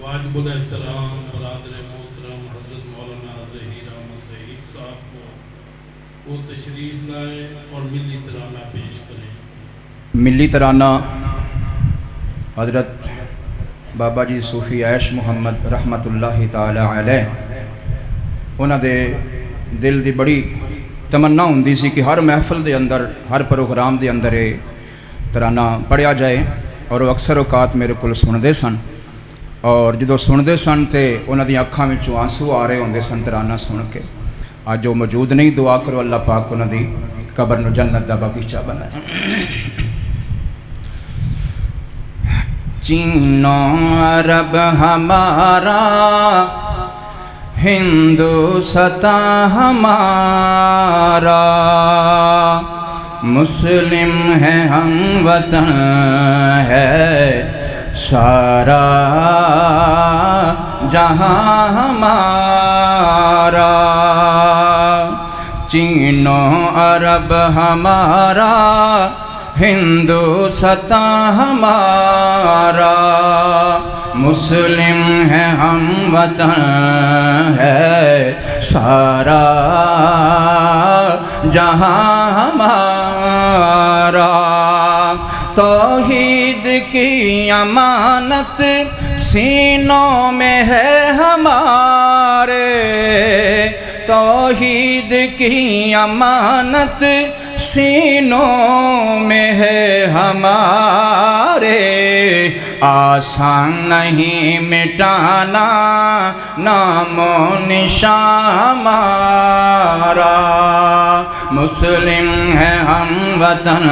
واجب الاحترام برادر محترم حضرت مولانا ظہیر احمد ظہیر صاحب کو وہ تشریف لائے اور ملی ترانہ پیش کریں۔ ملی ترانہ حضرت بابا جی صوفی عیش محمد رحمت اللہ تعالی علیہ انہاں دے دل دی بڑی تمنا ہوندی سی کہ ہر محفل دے اندر ہر پروگرام دے اندر یہ ترانہ پڑھیا جائے، اور وہ اکثر اوقات میرے کو سندے سن، اور جدو سندے سن تے انہاں دی اکھاں وچوں آنسو آ رہے ہوندے سن ترانہ سن کے۔ اج وہ موجود نہیں، دعا کرو اللہ پاک انہاں دی قبر نو جنت دا باغیچہ بنائے۔ چینو عرب ہمارا، ہندوستان ہمارا، مسلم ہے ہم وطن ہے سارا جہاں ہمارا، چینو عرب ہمارا، ہندوستان ہمارا، مسلم ہے ہم وطن ہے سارا جہاں ہمارا، توحید کی امانت سینوں میں ہے ہمارے، توحید کی امانت سینوں میں ہے ہمارے، آسان نہیں مٹانا نام و نشان ہمارا، مسلم ہے ہم وطن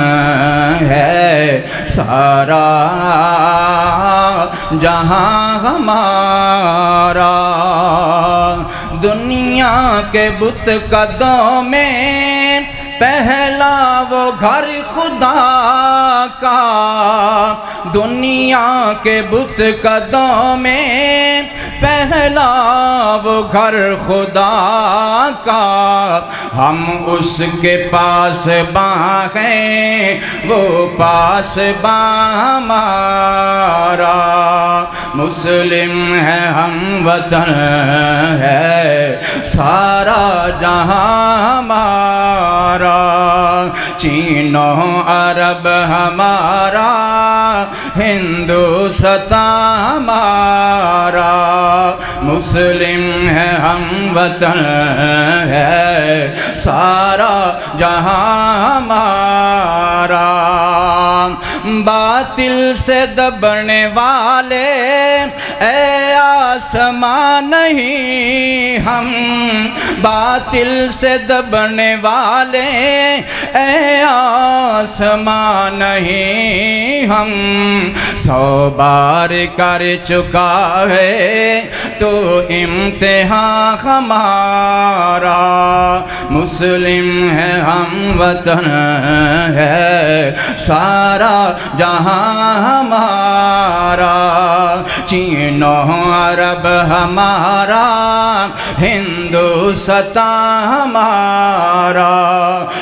ہے سارا جہاں ہمارا، دنیا کے بت قدوں میں پہلا وہ گھر خدا کا، دنیا کے بت قدوں میں پہلا وہ گھر خدا کا، ہم اس کے پاس باں ہیں وہ پاس باں ہمارا، مسلم ہے ہم وطن ہے سارا جہاں ہمارا، چینو عرب ہمارا، ہندوستان ہمارا، مسلم ہے ہم وطن ہے سارا جہاں ہمارا، باطل سے دبنے والے اے آسمان نہیں ہم، باطل سے دبنے والے اے آسمان نہیں ہم، 100 بار کر چکا ہے تو امتحان ہمارا، مسلم ہے ہم وطن ہے سارا جہاں ہمارا، چینو عرب ہمارا، ہندوستان ہمارا،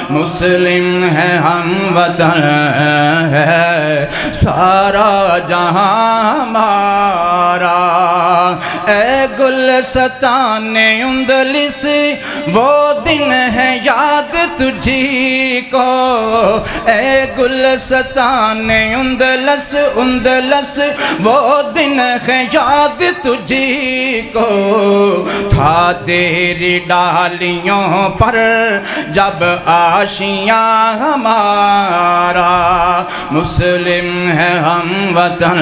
مسلم ہے ہم وطن ہے سارا جہاں ہمارا، اے گلستان اندلس وہ دن ہے یاد تجھی کو، اے گلستان اندلس وہ دن ہے یاد تجھی کو، تھا تیری ڈالیوں پر جب آشیاں ہمارا، مسلم ہے ہم وطن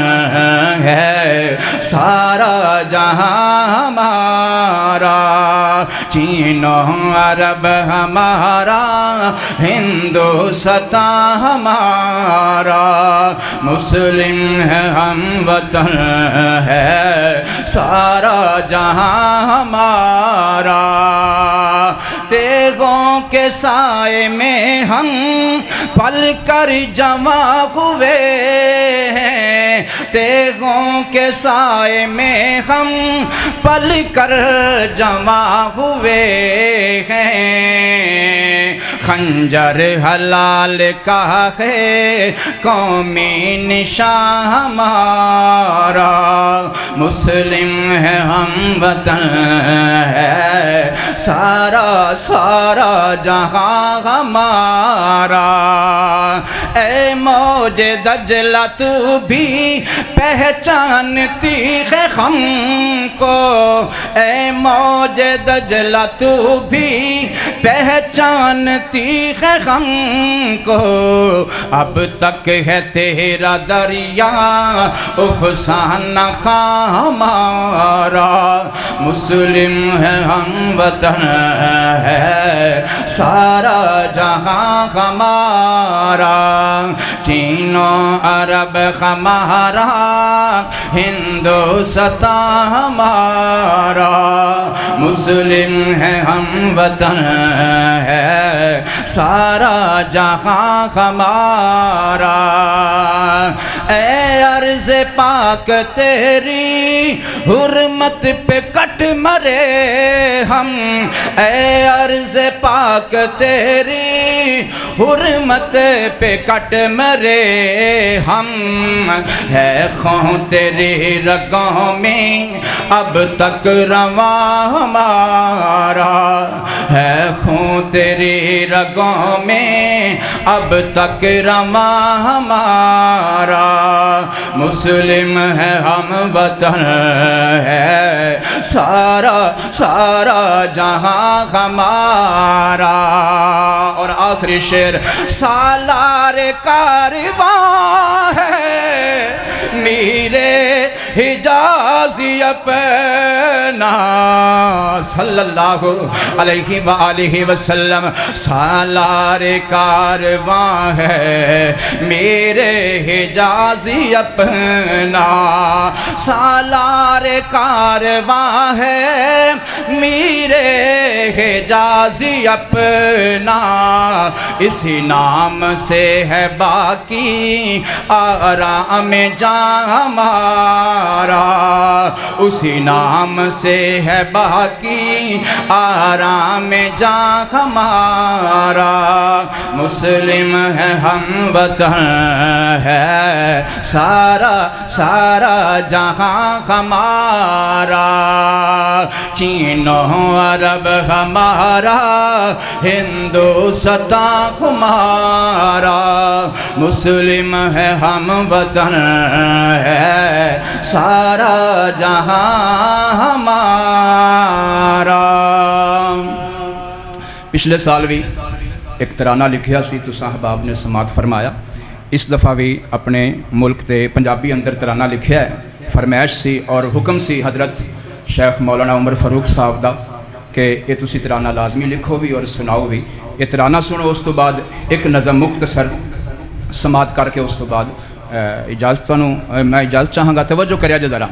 ہے سارا جہاں ہمارا، چینو عرب ہمارا، ہندوستان ہمارا، مسلم ہے ہم وطن ہے سارا جہاں ہمارا، تیغوں کے سائے میں ہم پل کر جمع ہوئے ہیں، تیغوں کے سائے میں ہم پل کر جمع ہوئے ہیں، خنجر حلال کا ہے قومی نشان ہمارا، مسلم ہے ہم وطن ہے سارا سارا جہاں ہمارا اے موج دجلہ تو بھی پہچانتی ہے ہم کو اے موج دجلہ تو بھی پہچانتی ہے ہم کو اب تک ہے تیرا دریا افسانہ ہمارا مسلم ہے ہم وطن ہے سارا جہاں ہمارا چین و عرب ہمارا ہندوستان ہمارا مسلم ہے ہم وطن ہے سارا جہاں ہمارا اے عرض پاک تیری حرمت پہ کٹ مرے ہم اے عرض پاک تیری حرمت پہ کٹ مرے ہم ہے خون تیری رگوں میں اب تک رواں ہمارا ہے خون تیری رگوں میں اب تک رواں ہمارا مسلم ہے ہم وطن ہے سارا سارا جہاں ہمارا اور آخری شعر سالار کارواں ہے میرے حجازی اپنا صلی اللہ علیہ وآلہ وسلم سالار کارواں ہے میرے حجازی اپنا سالار کارواں ہے میرے حجازی اپنا اسی نام سے ہے باقی آرام جاں ہمارا اسی نام سے ہے باقی آرام جاں ہمارا مسلم ہے ہم وطن ہے سارا سارا جہاں ہمارا چین و عرب ہمارا ہندوستان ہمارا مسلم ہے ہم وطن ہے سارا جہاں ہمارا پچھلے سال بھی ایک ترانہ لکھیا سی تساں احباب نے سماعت فرمایا اس دفعہ بھی اپنے ملک تے پنجابی اندر ترانہ لکھیا ہے فرمائش سی اور حکم سی حضرت شیخ مولانا عمر فاروق صاحب دا کہ یہ تسی ترانہ لازمی لکھو بھی اور سناؤ بھی یہ ترانہ سنو اس تو بعد ایک نظم مختصر سماعت کر کے اس تو بعد میں اجازت چاہاں گا توجہ کریا جا ذرا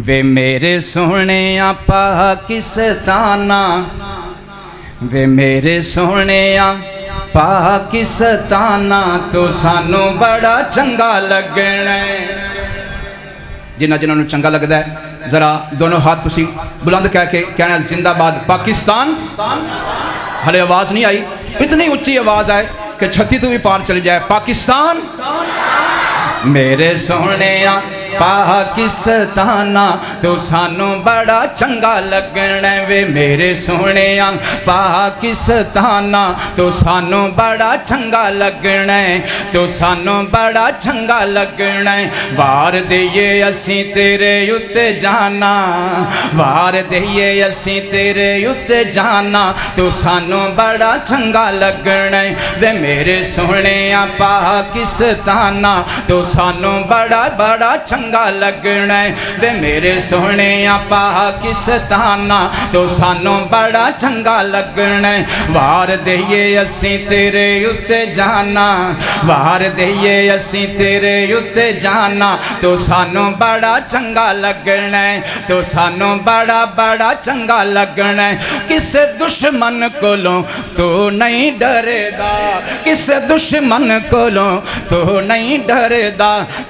وے میرے سونے پاکستانہ وے میرے سونے پاکستانہ تو سانو بڑا چنگا لگنا جنہ جنہوں چنگا لگتا ہے ذرا دونوں ہاتھ تسی بلند کہہ کے کہنا زندہ باد پاکستان ہلے آواز نہیں آئی اتنی اچھی آواز آئے کہ چھتی تو بھی پار چلی جائے پاکستان میرے سونے پاکستانہ تو سانو بڑا چنگا لگنا وے میرے سونے پاکستانہ تو سانو بڑا چنگا لگنا تو سانو بڑا چنگا لگنا وار دئیے اسی تیرے اُتے جانا وار دئیے اسی تیرے اُتے جانا تو سانو بڑا چنگا لگنا وے میرے سونے پاکستانہ تو سانو بڑا بڑا چنگا لگنا وے میرے سونے پاکستانہ تو سانو بڑا چنگا لگنا وار دئیے اسی تیرے اُتے جانا وار دئیے اسی تیرے اُتے جانا تو سانو بڑا چنگا لگنا تو سانو بڑا بڑا چنگا لگنا کس دشمن کولوں تو نہیں ڈرے دا کس دشمن کولوں تو نہیں ڈرے دا